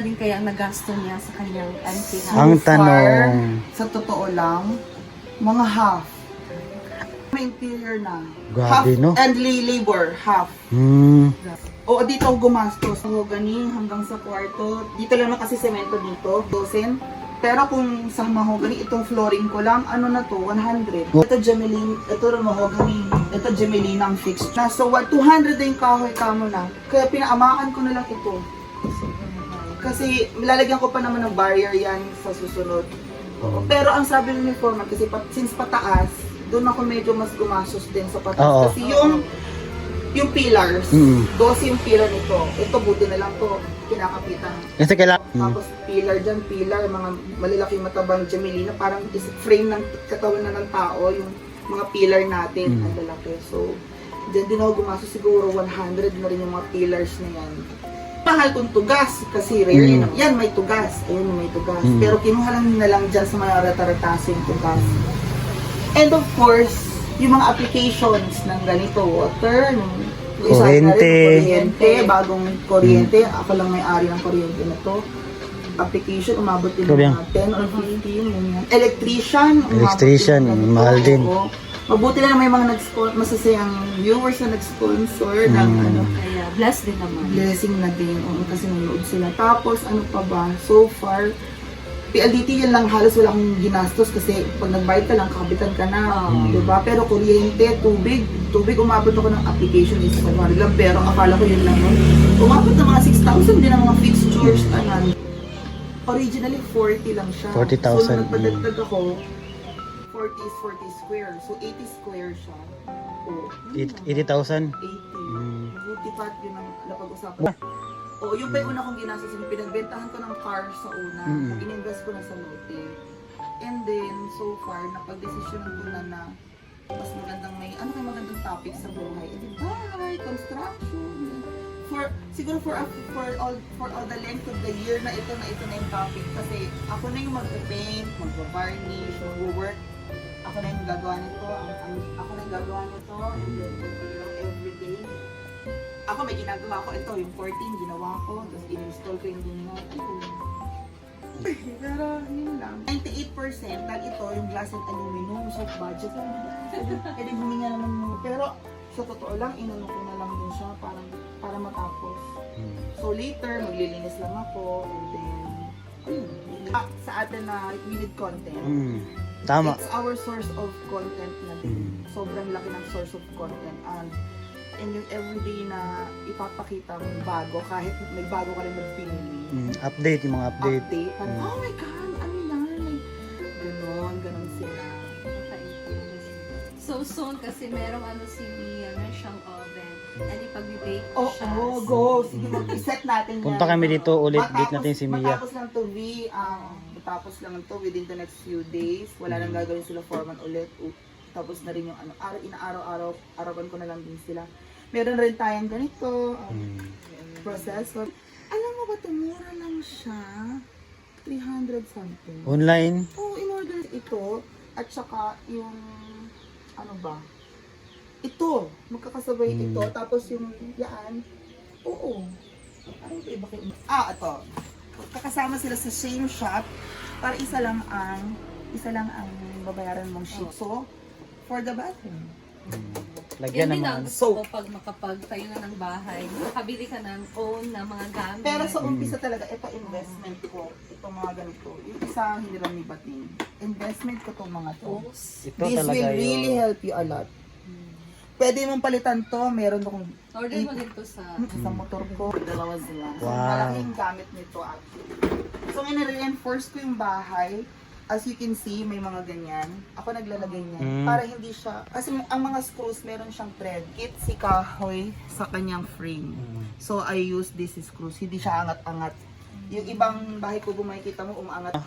din kaya ang nagasto niya sa kanyang antique house? Ang So tanong. far, sa totoo lang, mga half. May interior na. Grabe, half, no? And labor, half. Oo, dito ako gumastos. Mahogany hanggang sa kwarto. Dito lang kasi semento dito, dosen. Pero kung sa mahogany, itong flooring ko lang, ano na to, 100. Ito Gemeline, ito rin mahogany. Ito Gemeline ang fixed. So, 200 na yung kahoy kamo na. Kaya pinaamakan ko na lang ito. Kasi lalagyan ko pa naman ng barrier yan sa susunod. Pero ang sabi ni Foreman, kasi since pataas, doon ako medyo mas gumastos din sa pataas. Oo. Kasi yung pillars, 12 yung pillar nito. Ito buti na lang to, kinakapitan. Kasi kailangan. Tapos pillar dyan, pillar, mga malalaking matabang Gemelina, parang frame ng katawan na ng tao, yung mga pillar natin, ang lalaki. So, dyan din ako gumastos, siguro 100 na rin yung mga pillars na yan. Mahal kong tugas, kasi rare yan, may tugas. Ayun, may tugas. Pero kinuha lang na lang dyan sa mga rata-rataso yung tugas. And of course, yung mga applications ng ganito, water, kuryente, bagong kuryente, ako lang may-ari ng kuryente na to. Application, umabot din ng mga 10 or 15, ganyan. Electrician, mahal din. Mabuti na may mga masasayang viewers na nag-sponsor ng ano. Kaya blessed din naman. Blessing na din, kasi nanonood sila. Tapos, ano pa ba, so far, PLDT yan lang halos wala akong ginastos kasi pag nag-bayad ka lang, kapitan ka na, diba? Pero kuryente, tubig umabot ako ng application is 100 lang, pero akala ko yun lang nun. Umabot ng mga 6,000 din ang mga fixtures, tanan. Originally, 40 lang siya. 40,000. So, nung nagpadagdag ako, 40 is 40 square. So, 80 square siya. Oh, 80,000? 80. Buti pa yun ang napag-usapan. Oo, yung pa yung una kong ginastos, yung pinagbentahan ko ng car sa una, ininvest ko na sa lote. And then, so far, napag-desisyon ko na mas magandang ano kayo magandang topic sa buhay? Bahay, construction. Siguro for all the length of the year na ito na yung topic. Kasi ako na yung mag-paint, mag-varnish, mag-work. Ako na yung gagawa nito, ako na yung gagawa nito, and then everyday. Ako may ginagawa ko ito, yung 14 ginawa ko, tapos in-install ko yung ginawa ko. Pero yun lang. 98% dahil ito, yung glass and aluminum, so budget lang. Pwede huminga naman mo. Pero sa totoo lang, inano ko na lang din siya para matapos. So later, maglilinis lang ako, and then, sa atin na we need content. Tama. It's our source of content na din. Sobrang laki ng source of content. And yung everyday na ipapakita mo bago, kahit may bago ka rin magpinili. Update, yung mga update. Oh my God, ano yan? Ganon sila. So soon kasi merong si Mia, meron siyang oven. And ipag-bake siya. Go! Sige, mag-set natin yan. Punta kami dito ulit, date natin si Mia. Matapos lang to, matapos lang to within the next few days. Wala nang gagawin sila Foreman ulit. Tapos na rin yung inaaraw-arawan ko na lang din sila. Meron rin tayong ganito, processor. Alam mo ba, mura lang siya. 300 something. Online? Oo, in-order ito. At saka yung, ito. Magkakasabay ito. Tapos yung yan. Oo. Ano ba iba kayo? Ito. Kakasama sila sa same shop. Para isa lang ang babayaran mong ship. So, for the bathroom. Lagyan Yan din ng ang mga... gusto ko pag makapagtayo na ng bahay. Makabili ka ng own na mga gamit. Pero sa umpisa talaga, ito investment ko. Itong mga ganito. Yung isa hindi lang ni bating. Investment ko itong mga to. Ito This talaga will really help you a lot. Pwede mong palitan to. Meron akong Order mo din to sa motor ko. Dalawa sila. So, Wow. malaking gamit nito actually. So, in-reinforce ko yung bahay. As you can see, may mga ganyan. Ako naglalagay niyan. Para hindi siya... Kasi ang mga screws, meron siyang thread. Kit si kahoy sa kanyang frame. So, I use this screws. Hindi siya angat-angat. Yung ibang bahay ko, makikita mo, umaangat.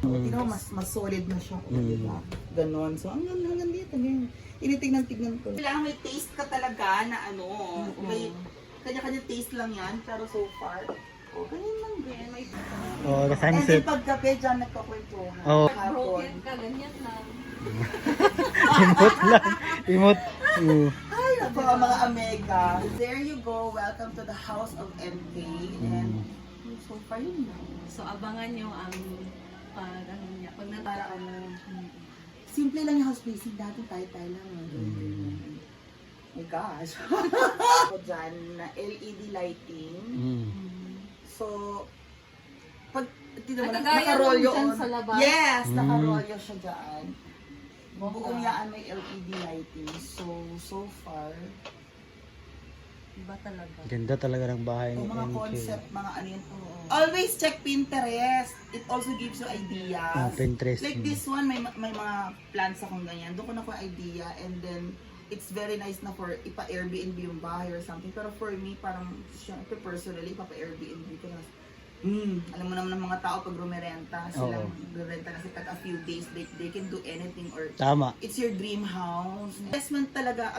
Tingnan mo, mas solid na siya. Diba? Ganon. So, hanggang dito. Tinitignan ko. Kailangan may taste ka talaga na may kanya-kanya taste lang yan. Pero so far, ganyan lang din. May... the And then sunset. paggabi dyan, nagkakwentuhan. Oh. broken ka, ganyan lang. Imot lang. Imot. Ay, naku, mga Amega. There you go. Welcome to the house of MK. And So far yun lang. So, abangan nyo ang pag, ano niya, pag Para natara. simple lang yung house placing. Dati tayo lang. My gosh. So, dyan, na LED lighting. So, pag, tignan mo, Ay, kagaya nakarolyo nung dyan on. sa labas. Yes, Mm. nakarolyo siya dyan. Bongga. Buong yaan may LED lighting. So far, Iba talaga. Ganda talaga ng bahay ni yung mga MK. concept, mga ano yun. Always check Pinterest. It also gives you ideas. Pinterest. Like this one, may mga plans akong ganyan. Doon ko nakuha idea and then it's very nice na for ipa-Airbnb yung bahay or something. Pero for me, parang syempre personally, ipa-Airbnb ko na. Alam mo naman ng mga tao pag rumerenta, sila Oo. rurenta na sila a few days, they can do anything or Tama. it's your dream house. Investment talaga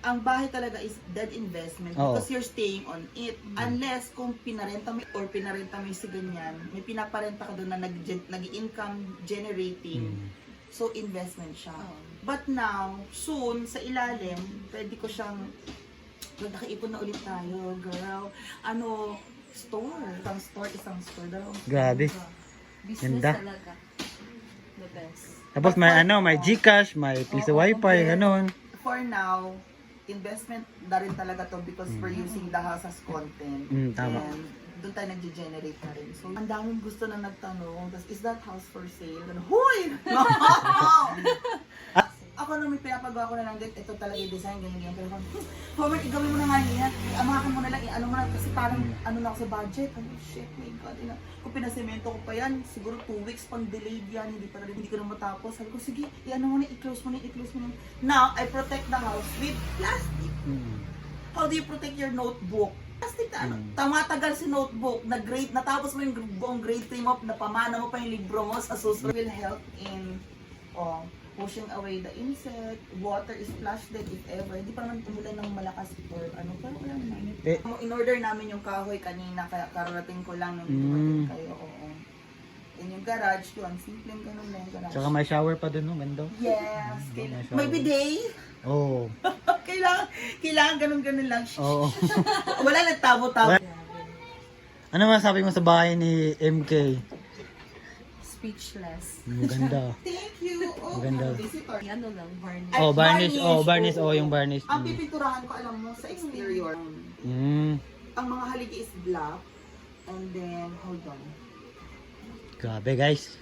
ang bahay talaga is dead investment Oo. because you're staying on it. Unless kung pinarenta mo or pinarenta mo yung si ganyan, may pinaparenta ka doon na nag-income generating. So investment siya. But now, soon sa ilalim, pwede ko siyang nakaipon na ulit tayo, girl. Store. Isang store daw. Grabe. Business Ganda. talaga. The best. Tapos may may Gcash, may Piso Wi-Fi, ganun. For now, investment na rin talaga to because we're using the house as content. Tama. And doon tayo nag-generate na rin. So, ang daming gusto na nagtanong, is that house for sale? Ganun, huy! No! Ako nung may pinapagawa ko na lang din, ito talaga yung design, ganyan. Pero Homer, igawin mo na nga yan. Amakan mo na lang, ano mo na, kasi parang ano na ako sa budget. Shit, my God. Kung pinasemento ko pa yan, siguro 2 weeks pang delayed yan, hindi ko na matapos. Sabi ko, sige, i-ano mo na, i-close mo na. Now, I protect the house with plastic. How do you protect your notebook? Plastic na ano, tamatagal si notebook, na-grade, natapos mo yung buong grade 3 mo, napamana mo pa yung libro mo sa susunod. Will help in pushing away the insect, water is flushed then if ever. Hindi pa naman tumulan ng malakas or ano, pero wala naman. In-order namin yung kahoy kanina, kaya kararating ko lang nung dumating kayo. Oo. In yung garage, yun, simpleng ganun na yung garage. Tsaka may shower pa dun, no? Ganda. Yes, may shower. may bidet. Oo. kailangan ganun-ganun lang. Oo. Wala nagtabo-tabo. Ano masasabi mo sa bahay ni MK? Speechless. Maganda. Thank you. Maganda. Visitor. Ano lang, varnish. Ay, Varnish. Varnish. oo. Yung varnish. Ang pipinturahan ko, alam mo, sa exterior. Ang mga haligi is black. And then, hold on. Grabe, guys.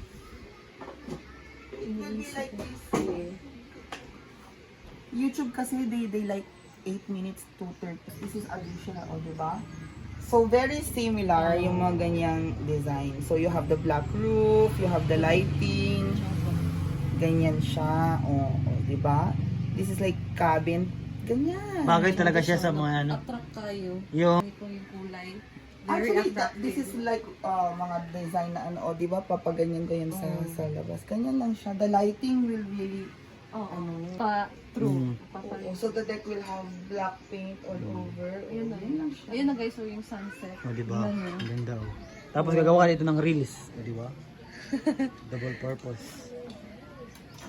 It will be like this eh. YouTube kasi they like 8 minutes to 30. This is additional, diba? So, very similar yung mga ganyang design. So, you have the black roof, you have the lighting. Ganyan siya. Diba? This is like cabin. Ganyan. Bagay talaga siya sa mga ano. Attract tayo. Yung Ito yung kulay. Very Actually, attractive. this is like mga design na ano, di ba? Papaganyan ko yan sa labas. Ganyan lang siya. The lighting will really, True. so the deck will have black paint all over. Ayun na. Ganyan lang siya. Ayun na guys, so yung sunset. diba? Ang ganda, oh. Tapos gagawa ka dito ng reels. Diba? Double purpose.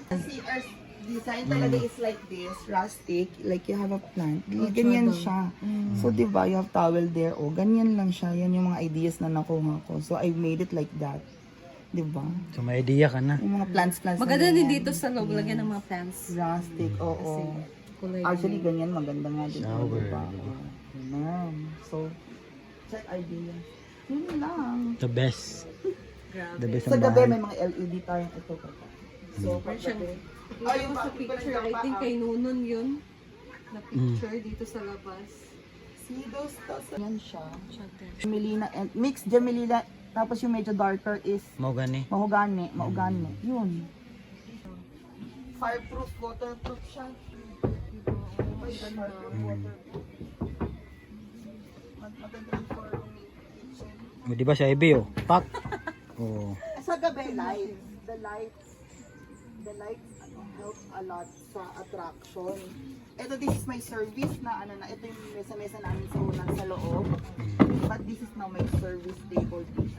Kasi our design talaga is like this, rustic, like you have a plant. Ganyan siya. So, di ba, you have towel there. Ganyan lang siya. Yan yung mga ideas na nakuha ko. So, I made it like that. Di ba? So may idea ka na. Yung mga plants. Maganda na din ganyan. dito sa loob, lagyan ng mga plants. Rustic, oo. Kulay Actually, ganyan maganda nga din. Shower, Diba? diba? Ganun. So, check idea. Yun lang. The best. Grabe. The best Sa ang gabi, bahay. may mga LED tayong ito. So, paggabi. Ay, yung sa picture, I think kay Nunon yun. Na picture dito sa labas. See those stars? Yan siya. Chate. Gemelina and mixed Gemelina. Tapos yung medyo darker is Mau gani. mahogani. Yun. Fireproof, waterproof siya. Maganda yung for kitchen. Di ba siya ibi, oh? Pak. Oh. Sa gabi, lights. The lights help a lot sa attraction. Ito, this is my service na ito yung mesa-mesa namin sa unan sa loob. But this is now my service table dito.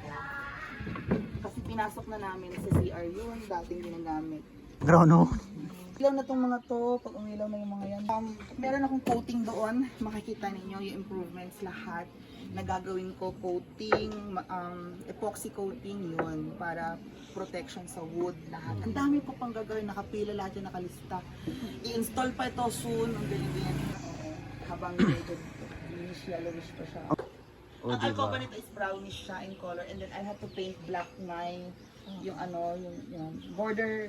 Kasi pinasok na namin sa CR yun, dating ginagamit. Ground, no? Ilaw na tong mga to, pag umilaw na yung mga yan. Meron akong coating doon, makikita ninyo yung improvements lahat. nagagawin ko coating, epoxy coating yun para protection sa wood lahat. Ang dami ko pang gagawin, nakapila lahat yung nakalista. I-install pa ito soon, ang ganyan. Habang medyo greenish, yellowish pa siya. Oh, Ang diba? alcoba nito is brownish siya in color, and then I had to paint black yung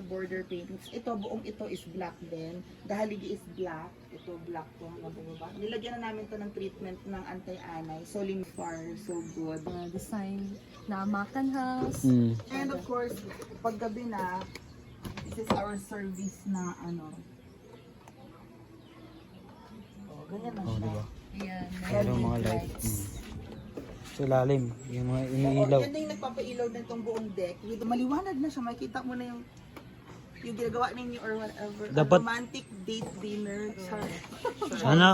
border paintings. Ito, buong ito is black din. Dahaligi is black. Ito black to hanggang bumaba. Nilagyan na namin to ng treatment ng anti-anay. Solimfar, so good. Design na Makan House. And of course, paggabi na, this is our service na ganyan na Oh, siya. diba? Ayan. Mayroong mga lights. Sa ilalim, yung mga Oo, iniilaw. yan na yung nagpapailaw na itong buong deck. Maliwanag na siya, makikita mo na yung ginagawa ninyo or whatever. A Dapat- romantic date dinner. Sana